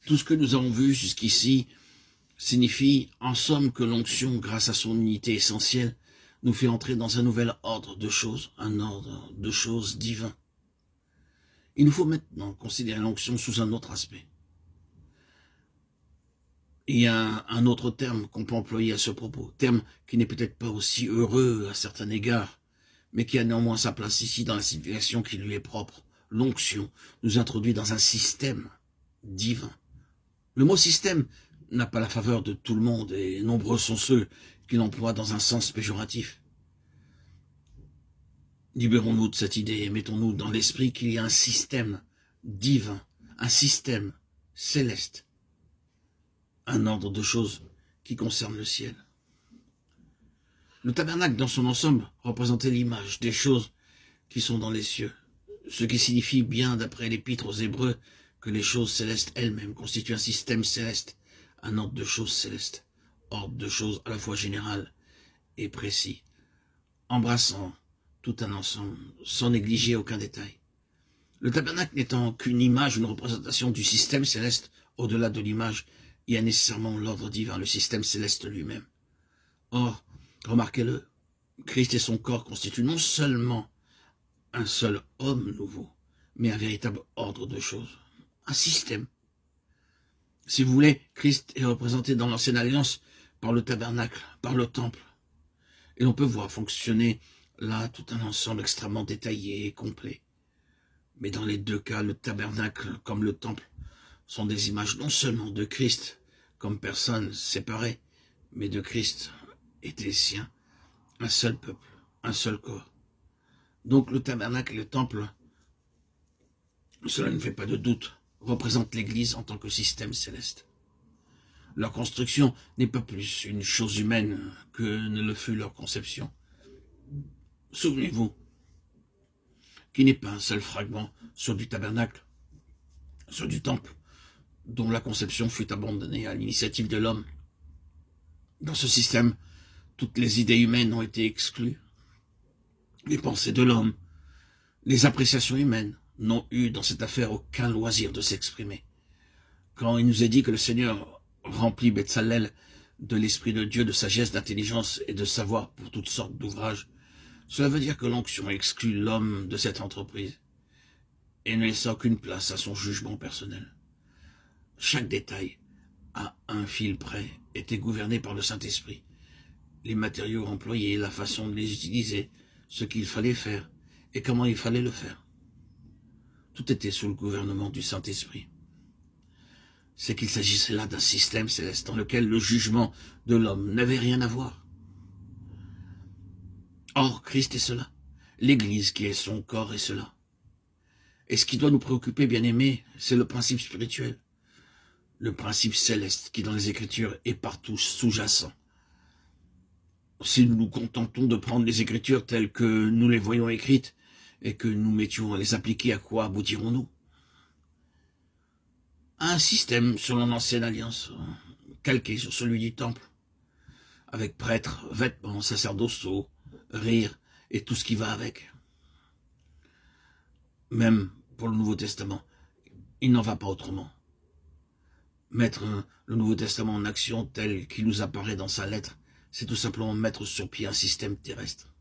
Tout ce que nous avons vu jusqu'ici signifie en somme que l'onction, grâce à son unité essentielle, nous fait entrer dans un nouvel ordre de choses, un ordre de choses divin. Il nous faut maintenant considérer l'onction sous un autre aspect. Il y a un autre terme qu'on peut employer à ce propos, terme qui n'est peut-être pas aussi heureux à certains égards, mais qui a néanmoins sa place ici dans la signification qui lui est propre. L'onction nous introduit dans un système divin. Le mot système n'a pas la faveur de tout le monde et nombreux sont ceux qui l'emploient dans un sens péjoratif. Libérons-nous de cette idée et mettons-nous dans l'esprit qu'il y a un système divin, un système céleste, un ordre de choses qui concerne le ciel. Le tabernacle dans son ensemble représentait l'image des choses qui sont dans les cieux, ce qui signifie bien d'après l'épître aux Hébreux que les choses célestes elles-mêmes constituent un système céleste, un ordre de choses célestes, ordre de choses à la fois général et précis, embrassant tout un ensemble, sans négliger aucun détail. Le tabernacle n'étant qu'une image, une représentation du système céleste, au-delà de l'image, il y a nécessairement l'ordre divin, le système céleste lui-même. Or, remarquez-le, Christ et son corps constituent non seulement un seul homme nouveau, mais un véritable ordre de choses, un système. Si vous voulez, Christ est représenté dans l'ancienne alliance par le tabernacle, par le temple. Et l'on peut voir fonctionner là tout un ensemble extrêmement détaillé et complet. Mais dans les deux cas, le tabernacle comme le temple sont des images non seulement de Christ comme personne séparée, mais de Christ et des siens, un seul peuple, un seul corps. Donc le tabernacle et le temple, cela ne fait pas de doute, représentent l'Église en tant que système céleste. Leur construction n'est pas plus une chose humaine que ne le fut leur conception. Souvenez-vous qu'il n'est pas un seul fragment sur du tabernacle, sur du temple, dont la conception fut abandonnée à l'initiative de l'homme. Dans ce système, toutes les idées humaines ont été exclues. Les pensées de l'homme, les appréciations humaines n'ont eu dans cette affaire aucun loisir de s'exprimer. Quand il nous est dit que le Seigneur remplit Betsalel de l'Esprit de Dieu, de sagesse, d'intelligence et de savoir pour toutes sortes d'ouvrages, cela veut dire que l'onction exclut l'homme de cette entreprise et ne laisse aucune place à son jugement personnel. Chaque détail, à un fil près, était gouverné par le Saint-Esprit. Les matériaux employés, la façon de les utiliser, ce qu'il fallait faire et comment il fallait le faire. Tout était sous le gouvernement du Saint-Esprit. C'est qu'il s'agissait là d'un système céleste dans lequel le jugement de l'homme n'avait rien à voir. Or, Christ est cela. L'Église qui est son corps est cela. Et ce qui doit nous préoccuper, bien-aimés, c'est le principe spirituel. Le principe céleste qui, dans les Écritures, est partout sous-jacent. Si nous nous contentons de prendre les Écritures telles que nous les voyons écrites et que nous mettions à les appliquer, à quoi aboutirons-nous? À un système selon l'ancienne alliance, calqué sur celui du temple, avec prêtres, vêtements sacerdotaux, rires et tout ce qui va avec. Même pour le Nouveau Testament, il n'en va pas autrement. Mettre le Nouveau Testament en action tel qu'il nous apparaît dans sa lettre, c'est tout simplement mettre sur pied un système terrestre.